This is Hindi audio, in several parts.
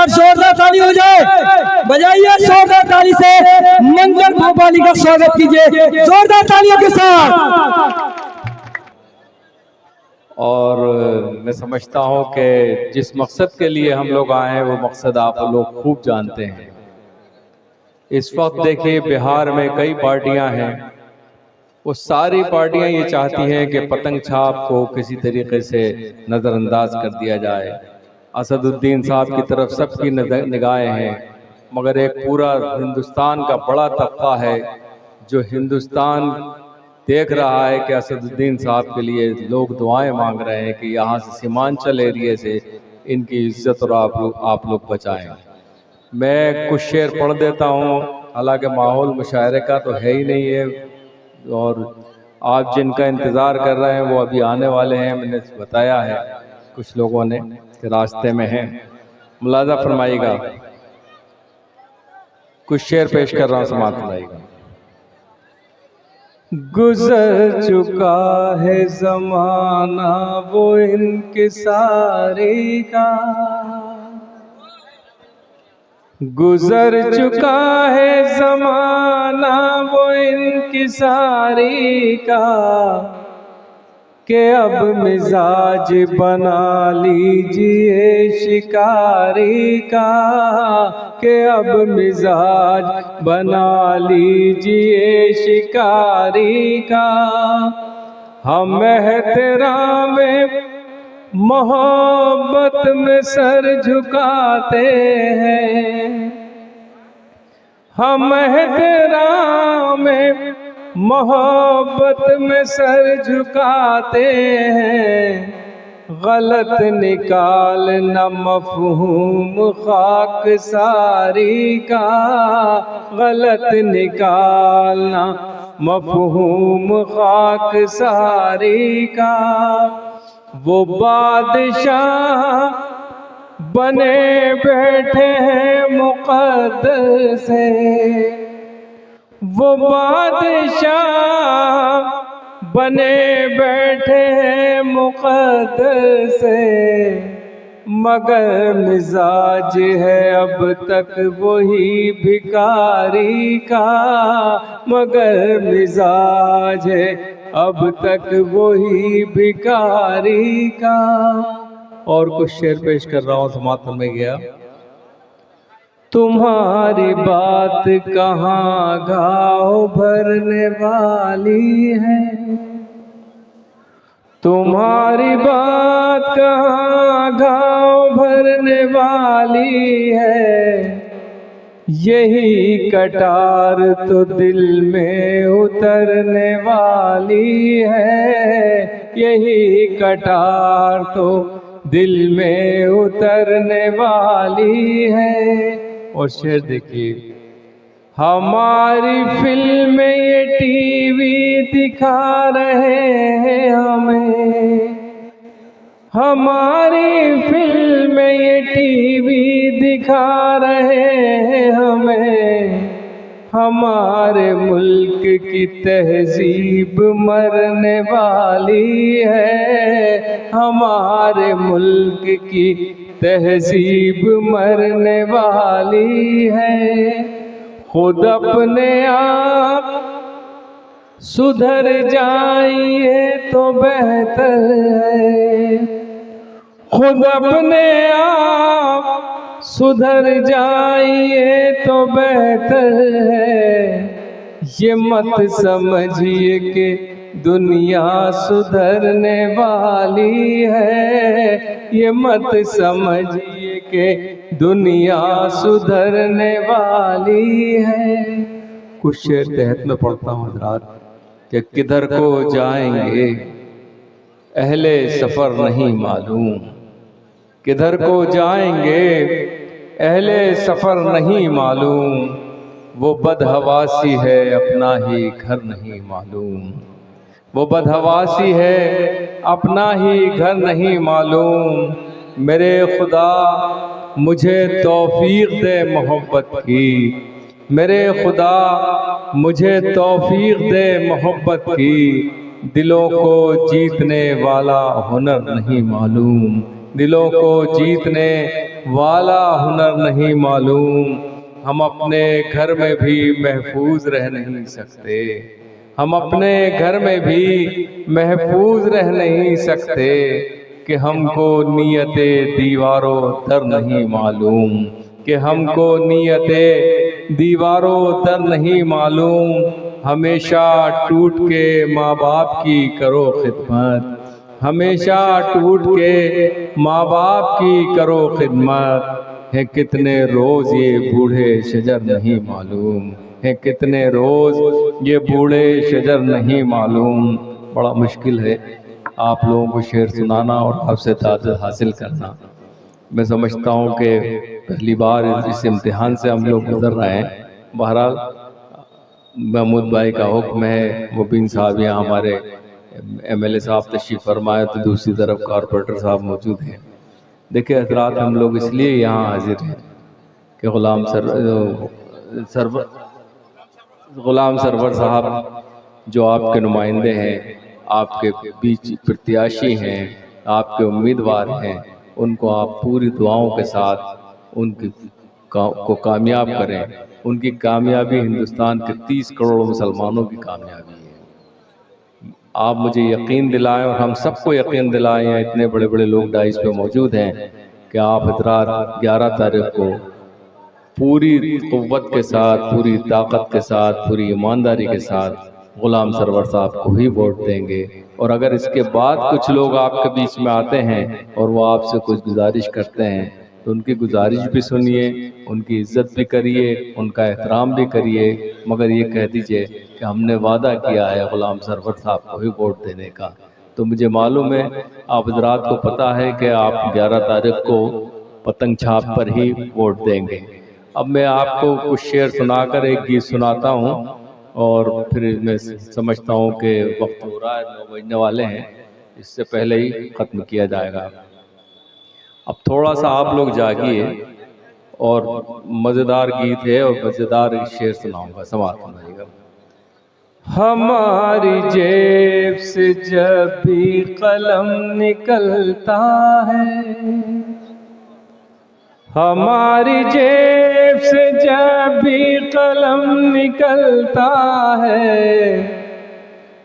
बार जोरदार ताली हो जाए, बजाइए जोरदार ताली से मंगल भोपाली का स्वागत कीजिए जोरदार तालियों के साथ। और मैं समझता हूं कि जिस मकसद के लिए हम लोग आए हैं वो मकसद आप लोग खूब जानते हैं। इस वक्त देखिए बिहार में कई पार्टियां हैं, वो सारी पार्टियां ये चाहती हैं कि पतंग छाप को किसी तरीके से नज़रअंदाज कर दिया जाए। असदुद्दीन साहब की तरफ सबकी निगाहें हैं, मगर एक पूरा हिंदुस्तान का बड़ा तबका है जो हिंदुस्तान देख रहा है कि असदुद्दीन साहब के लिए लोग दुआएं मांग रहे हैं कि यहाँ से सीमांचल एरिया से इनकी इज्जत और आप लोग बचाएं। मैं कुछ शेर पढ़ देता हूँ, हालांकि माहौल मुशायरे का तो है ही नहीं है, और आप जिनका इंतज़ार कर रहे हैं वो अभी आने वाले हैं। मैंने बताया है कुछ लोगों ने कि रास्ते में हैं, मुलाजा फरमाइएगा। कुछ शेर पेश कर रहा हूँ, समाप्त फरमाइएगा। गुजर चुका है ज़माना वो इनकिसारी का, गुजर चुका है ज़माना वो इनकिसारी का, कि अब मिजाज बना लीजिए शिकारी का, कि अब मिजाज बना लीजिए शिकारी का। हम एहतराम मोहब्बत में सर झुकाते हैं, हम एहतराम मोहब्बत में सर झुकाते हैं। गलत निकालना मफहूम खाकसारी का, गलत निकालना मफहूम खाकसारी का। वो बादशाह बने बैठे हैं मुक़द्दस है, वो बादशाह बने बैठे हैं मुक़द्दस है, मगर मिजाज है अब तक वही भिखारी का, मगर मिजाज है अब तक वही भिखारी का। और कुछ शेर पेश कर रहा हूँ, समाप्त में गया। तुम्हारी बात कहाँ घाव भरने वाली है, तुम्हारी बात कहाँ घाव भरने वाली है। यही कटार तो दिल में उतरने वाली है, यही कटार तो दिल में उतरने वाली है। और शेर देखिए, हमारी फिल्म में ये टीवी दिखा रहे हैं हमें, हमारी फिल्म में ये टीवी दिखा रहे हैं हमें। हमारे मुल्क की तहजीब मरने वाली है, हमारे मुल्क की तहजीब मरने वाली है। खुद अपने आप सुधर जाइए तो बेहतर है, खुद अपने आप सुधर जाइए तो बेहतर है। ये मत समझिए कि दुनिया सुधरने वाली है, ये मत समझिए कि दुनिया सुधरने वाली है। कुछ शेर तहत में पढ़ता हूँ हज़रात कि किधर को जाएंगे अहले सफ़र नहीं मालूम, किधर को जाएंगे अहले सफ़र नहीं मालूम। वो बदहवासी है अपना ही घर नहीं मालूम, वो बदहवासी है अपना ही घर नहीं मालूम। मेरे खुदा मुझे तौफीक दे मोहब्बत की, मेरे खुदा मुझे तौफीक दे मोहब्बत की। दिलों को जीतने वाला हुनर नहीं मालूम, दिलों को जीतने वाला हुनर नहीं मालूम। हम अपने घर में भी महफूज रह नहीं सकते, हम अपने घर में भी महफूज रह नहीं सकते कि हमको नीयते दीवारों दर नहीं मालूम, कि हमको नीयते दीवारों दर नहीं मालूम। हमेशा टूट के माँ बाप की करो खिदमत, हमेशा टूट के माँ बाप की करो खिदमत। है कितने रोज ये बूढ़े शजर नहीं मालूम, है कितने रोज ये बूढ़े शजर नहीं मालूम। बड़ा मुश्किल है आप लोगों को शेर सुनाना और आपसे ताज़त हासिल करना। मैं समझता हूँ कि पहली बार इस इम्तिहान से हम लोग गुजर रहे हैं। बहरहाल महमूद भाई का हुक्म है, मुबीन साहब यहाँ हमारे MLA साहब तशरीफ़ फरमाए, तो दूसरी तरफ कॉरपोरेटर साहब मौजूद हैं। देखिए हज़रात, हम लोग इसलिए यहाँ हाजिर हैं कि ग़ुलाम सरवर साहब जो आपके नुमाइंदे हैं, आपके बीच प्रत्याशी हैं, आपके उम्मीदवार हैं, उनको आप पूरी दुआओं के साथ उनकी को कामयाब करें। उनकी कामयाबी हिंदुस्तान के 30 करोड़ मुसलमानों की कामयाबी है। आप मुझे यकीन दिलाएं और हम सबको यकीन दिलाएं, या इतने बड़े बड़े लोग डाइस पे मौजूद हैं, कि आप हज़रात 11 तारीख को पूरी क़ुव्वत के साथ, पूरी ताकत के साथ, पूरी ईमानदारी के साथ ग़ुलाम सरवर साहब को ही वोट देंगे। और अगर इसके बाद कुछ लोग आपके बीच में आते हैं और वो आपसे कुछ गुजारिश करते हैं, तो उनकी गुजारिश भी सुनिए, उनकी इज़्ज़त भी करिए, उनका एहतराम भी करिए, मगर ये कह दीजिए कि हमने वादा किया है ग़ुलाम सरवर साहब को ही वोट देने का। तो मुझे मालूम है, आप हज़रात को पता है कि आप 11 तारीख को पतंग छाप पर ही वोट देंगे। अब मैं आपको कुछ शेर सुनाकर एक गीत सुनाता हूँ और फिर मैं समझता हूँ कि वक्त हो रहा है, 9 बजने वाले हैं, इससे पहले ही ख़त्म किया जाएगा। अब थोड़ा सा आप लोग जागिए, और मज़ेदार गीत है और मज़ेदार शेर सुनाऊंगा, समाप्त सुनाइएगा। हमारी जेब से जब भी कलम निकलता है, हमारी जेब से जब भी कलम निकलता है,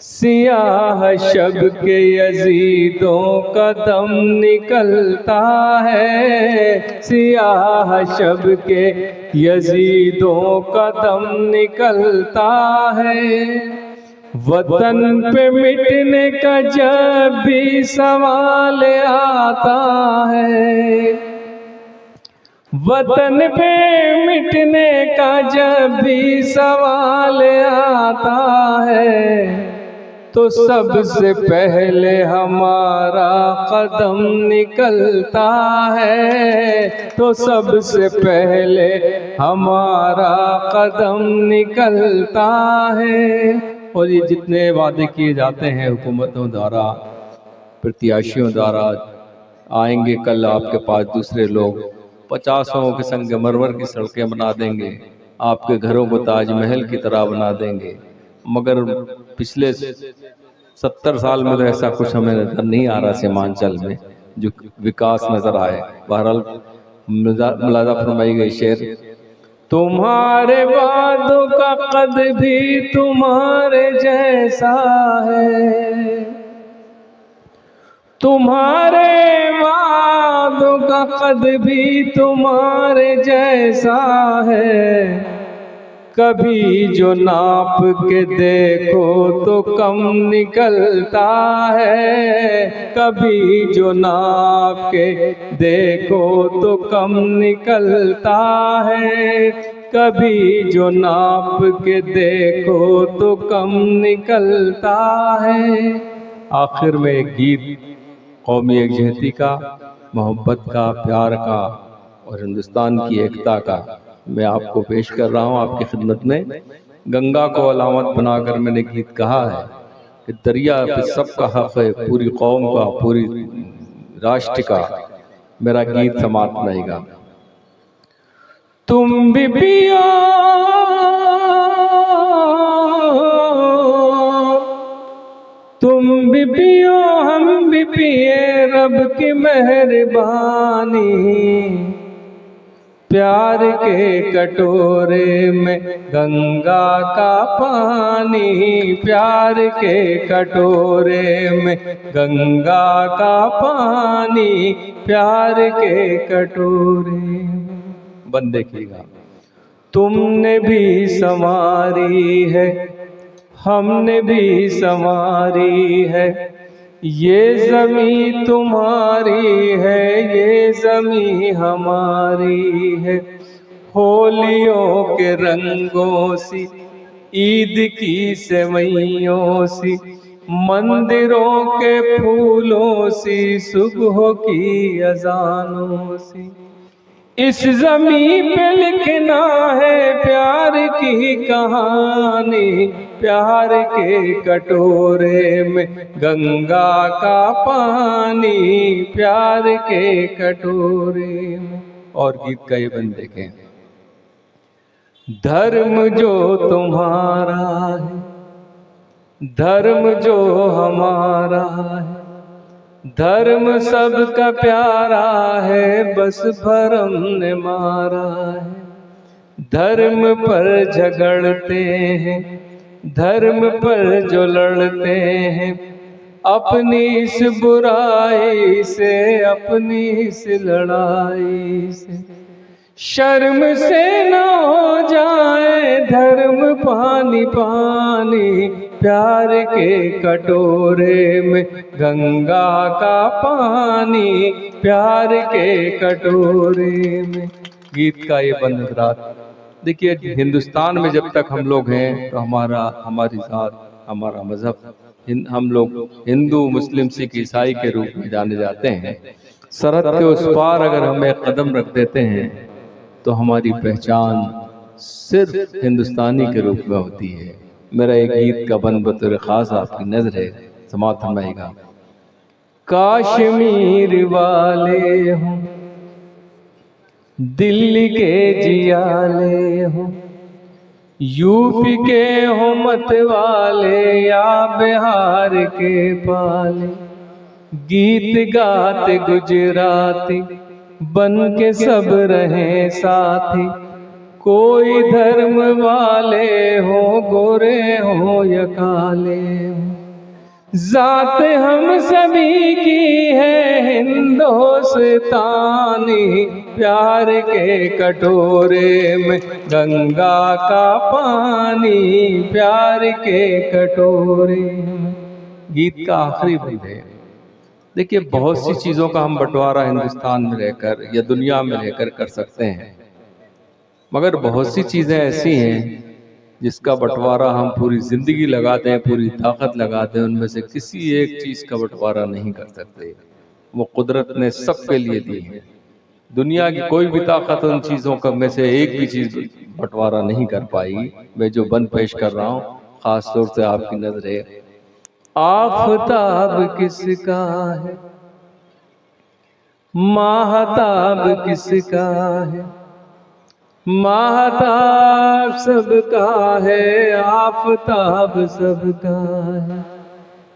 सियाह शब के यजीदों का दम निकलता है, सियाह शब के यजीदों का दम निकलता है। वतन पे मिटने का जब भी सवाल आता है, वतन पे मिटने का जब भी सवाल आता है, तो सबसे पहले हमारा कदम निकलता है, तो सबसे पहले हमारा कदम निकलता है। और ये जितने वादे किए जाते हैं हुकूमतों द्वारा, प्रत्याशियों द्वारा, आएंगे कल आपके पास दूसरे लोग, 50 के संगमरमर की सड़कें बना देंगे, आपके घरों को ताजमहल की तरह बना देंगे, मगर पिछले 70 साल में तो ऐसा कुछ हमें नजर नहीं आ रहा सीमांचल में जो विकास नजर आए। बहरहाल मुलाजा फरमाई गई शेर, तुम्हारे वादों का कद भी तुम्हारे जैसा है, तुम्हारे वादों का कद भी तुम्हारे जैसा है। कभी जो नाप के देखो तो कम निकलता है, कभी जो नाप के देखो तो कम निकलता है, कभी जो नाप के देखो तो कम निकलता है। आखिर में एक गीत कौमी एकजहती का, मोहब्बत का, प्यार का और हिंदुस्तान की एकता का मैं आपको पेश कर रहा हूँ आपकी खिदमत में। गंगा को अलामत बनाकर मैंने गीत कहा है कि दरिया पे सबका हक है, पूरी कौम का, पूरी राष्ट्र का। मेरा गीत समाप्त रहेगा। तुम भी पियो तुम भी पियो हम भी पिए, रब की मेहरबानी प्यार के कटोरे में गंगा का पानी, प्यार के कटोरे में गंगा का पानी, प्यार के कटोरे में। बंद देखिएगा। तुमने भी संवारी है, हमने भी संवारी है, ये ज़मीं तुम्हारी है, ये ज़मीं हमारी है। होलियों के रंगों सी, ईद की सेवइयों सी, मंदिरों के फूलों सी, सुबह की अजानों सी, इस ज़मीं पे लिखना है प्यार की कहानी। प्यार के कटोरे में गंगा का पानी, प्यार के कटोरे में। और गीत का ये बंद देखें। धर्म जो तुम्हारा है, धर्म जो हमारा है, धर्म सबका प्यारा है, बस भरम ने मारा है। धर्म पर झगड़ते हैं, धर्म पर जो लड़ते हैं, अपनी इस बुराई से, अपनी इस लड़ाई से, शर्म से न हो जाए धर्म पानी पानी। प्यार के कटोरे में गंगा का पानी, प्यार के कटोरे में। गीत का ये बंद रात। देखिए, हिंदुस्तान में जब तक हम लोग हैं तो हमारी जात, हमारा मजहब, हम लोग हिंदू, मुस्लिम, सिख, ईसाई के रूप में जाने जाते हैं। सरहद के उस पार अगर हम एक कदम रख देते हैं तो हमारी पहचान सिर्फ हिंदुस्तानी के रूप में होती है। मेरा एक गीत का बंद बतौर खास आपकी नजर है, समात फरमाइएगा। कश्मीर वाले हों, दिल्ली के जियाले हों, यूपी के हों मत वाले या बिहार के पाले, गीत गाते गुजराती बन के सब रहे साथी। कोई धर्म वाले हो, गोरे हो या काले हो, जात हम सभी की है हिंदुस्तानी। प्यार के कटोरे में गंगा का पानी, प्यार के कटोरे में। गीत का आखिरी बंद है। देखिए, बहुत सी चीज़ों का हम बंटवारा हिंदुस्तान में रहकर या दुनिया में रहकर कर सकते हैं, मगर बहुत सी चीज़ें ऐसी हैं जिसका बंटवारा हम पूरी ज़िंदगी लगा दें, पूरी ताकत लगा दें, उनमें से किसी एक चीज़ का बंटवारा नहीं कर सकते। वो कुदरत ने सबके लिए दी है। दुनिया की कोई भी ताकत उन चीज़ों का में से एक भी चीज़ बंटवारा नहीं कर पाई। मैं जो बंद पेश कर रहा हूँ ख़ास तौर से आपकी नजरे। आफ़ताब किसका है, माहताब किसका है, माहताब सबका है, आफ़ताब सबका है।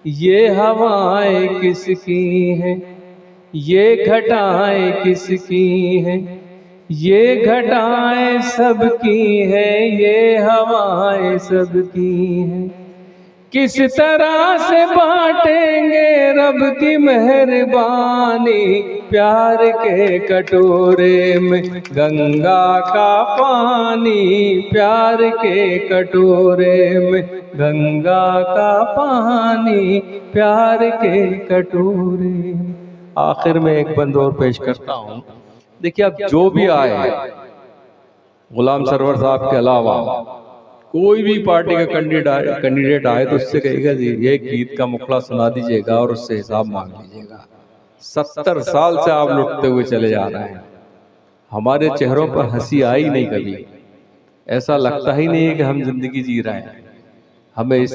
ये हवाएं किसकी हैं, ये घटाएं किसकी हैं, ये घटाएं सबकी हैं, ये हवाएं सबकी हैं। किस तरह से बांटेंगे रब की मेहरबानी। प्यार के कटोरे में गंगा का पानी, प्यार के कटोरे में गंगा का पानी, प्यार के कटोरे में। आखिर में एक बंद और पेश करता हूँ। देखिए, अब जो भी आए, गुलाम सरवर साहब के अलावा कोई भी पार्टी का कैंडिडेट आए तो उससे कहेगा जी ये गीत का मुखड़ा सुना दीजिएगा और उससे हिसाब मांग लीजिएगा। 70 साल से आप लुटते हुए चले जा रहे हैं, हमारे चेहरों पर हंसी आई नहीं कभी। ऐसा लगता ही नहीं है कि हम जिंदगी जी रहे हैं। हमें इस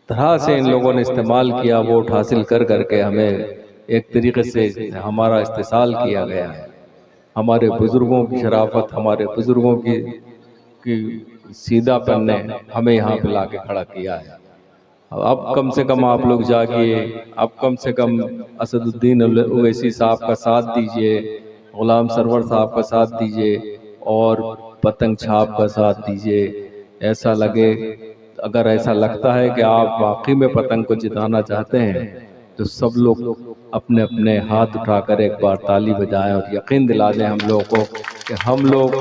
तरह से इन लोगों ने इस्तेमाल किया, वोट हासिल कर करके हमें एक तरीके से हमारा इस्तेसाल किया गया है। हमारे बुजुर्गों की शराफत, हमारे बुजुर्गों की सीधापन ने हमें यहाँ पे लाके खड़ा किया है। अब कम से कम आप लोग जागिए, अब कम से कम असदुद्दीन ओवैसी साहब का साथ दीजिए, गुलाम सरवर साहब का साथ दीजिए और पतंग छाप का साथ दीजिए। ऐसा लगे, अगर ऐसा लगता है कि आप वाकई में पतंग को जिताना चाहते हैं तो सब लोग अपने अपने हाथ उठाकर एक बार ताली बजाएं और यकीन दिला दें हम लोगों को कि हम लोग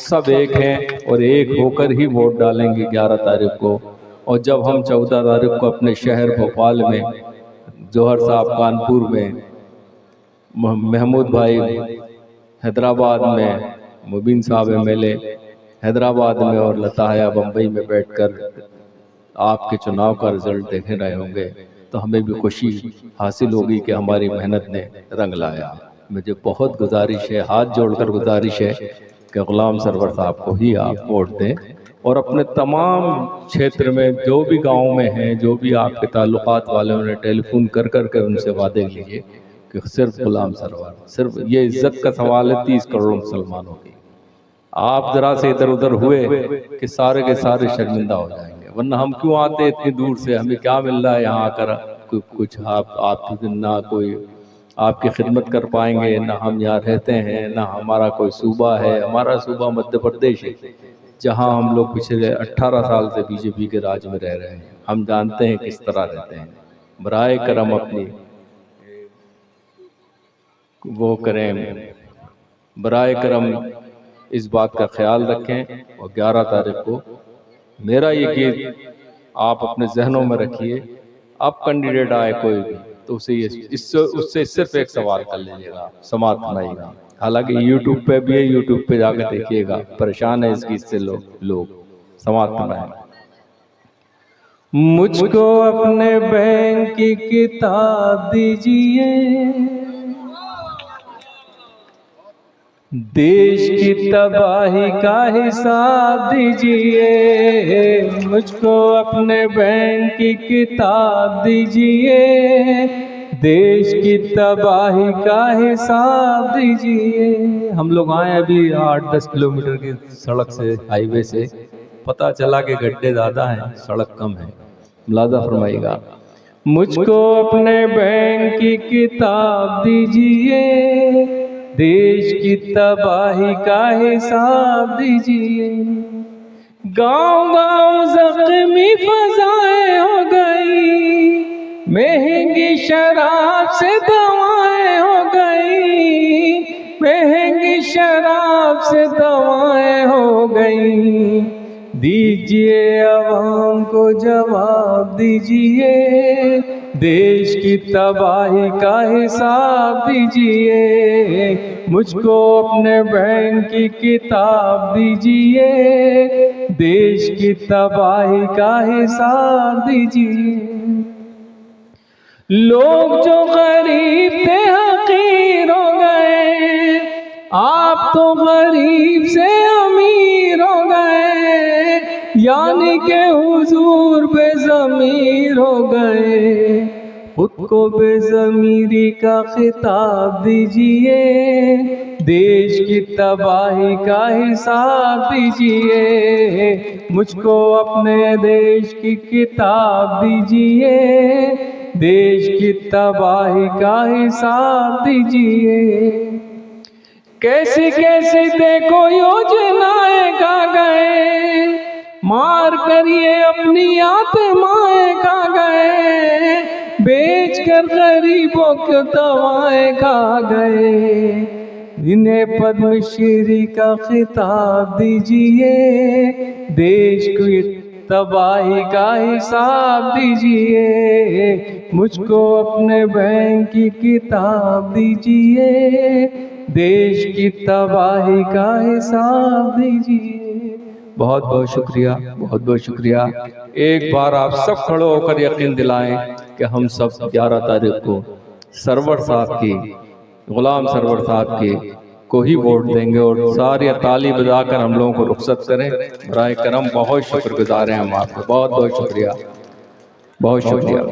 सब एक हैं और एक होकर ही वोट डालेंगे 11 तारीख को। और जब हम 14 तारीख को अपने शहर भोपाल में, जौहर साहब कानपुर में, महमूद भाई हैदराबाद में, मुबीन साहब एमएलए हैदराबाद में और लताया बम्बई में बैठकर आपके चुनाव का रिजल्ट देख रहे होंगे तो हमें भी खुशी हासिल होगी कि हमारी मेहनत ने रंग लाया। मुझे बहुत गुजारिश है, हाथ जोड़कर गुजारिश है कि गुलाम सरवर साहब को ही आप वोट दें और अपने तमाम क्षेत्र में जो भी गाँव में हैं, जो भी आपके ताल्लुकात वाले उन्हें टेलीफोन कर कर उनसे वादे लीजिए कि सिर्फ गुलाम सरवर, सिर्फ ये इज्जत का सवाल है 30 करोड़ मुसलमानों की। आप जरा से इधर उधर हुए कि सारे के सारे शर्मिंदा हो जाएंगे, वरना हम क्यों आते इतनी दूर से, हमें क्या मिल रहा है यहाँ आकर, कुछ आप ना कोई आपकी खिदमत कर पाएंगे, ना हम यहाँ रहते हैं, ना हमारा कोई सूबा है। हमारा सूबा मध्य प्रदेश है जहाँ हम लोग पिछले 18 साल से बीजेपी के राज में रह रहे हैं। हम जानते हैं किस तरह रहते हैं। बराए करम अपनी वो करें, बराए करम इस बात का ख्याल रखें और 11 तारीख को मेरा ये गीत आप अपने जहनों में रखिए। अब कैंडिडेट आए कोई भी तो उससे सिर्फ एक सवाल कर लीजिएगा, समाप्त बनाइएगा। हालांकि यूट्यूब पे भी है, यूट्यूब पे जाकर देखिएगा, परेशान है इस गीत से लोग समाप्त बनाएंगे। मुझको अपने बैंक की किताब दीजिए, देश की तबाही का हिसाब दीजिए। मुझको अपने बैंक की किताब दीजिए, देश की तबाही का हिसाब दीजिए। हम लोग आए अभी 8-10 किलोमीटर की सड़क से, हाईवे से, पता चला कि गड्ढे ज़्यादा हैं, सड़क कम है। मुलाजा फरमाइएगा। मुझको अपने बैंक की किताब दीजिए, देश की तबाही का हिसाब दीजिए। गांव गांव जख्मी फजाएं हो गई, महंगी शराब से दवाएं हो गई, महंगी शराब से दवाएं हो गई। दीजिए आवाम को जवाब दीजिए, देश की तबाही का हिसाब दीजिए। मुझको अपने बैंक की किताब दीजिए, देश की तबाही का हिसाब दीजिए। लोग जो गरीब थे हकीर हो गए, आप तो गरीब से अमीर हो गए, यानी के हुजूर बेज़मीर हो गए। खुद को बेज़मीरी का खिताब दीजिए, देश की तबाही का हिसाब दीजिए। मुझको अपने देश की किताब दीजिए, देश की तबाही का हिसाब दीजिए। कैसी कैसी देखो योजनाएं खा गए, मार कर ये अपनी आत्माएं खा गए, बेच कर गरीबों को दवाएं खा गए। इन्हें पद्मश्री का खिताब दीजिए, देश की तबाही का हिसाब दीजिए। मुझको अपने बैंक की किताब दीजिए, देश की तबाही का हिसाब दीजिए। बहुत बहुत शुक्रिया, बहुत बहुत शुक्रिया। एक बार आप सब खड़े होकर यकीन दिलाएं कि हम सब 11 तारीख को सरवर साहब की, गुलाम सरवर साहब की को ही वोट देंगे और सारी ताली बजाकर हम लोगों को रुखसत करें। बराए करम बहुत शुक्रगुजार हैं हम आपको, बहुत बहुत शुक्रिया, बहुत शुक्रिया।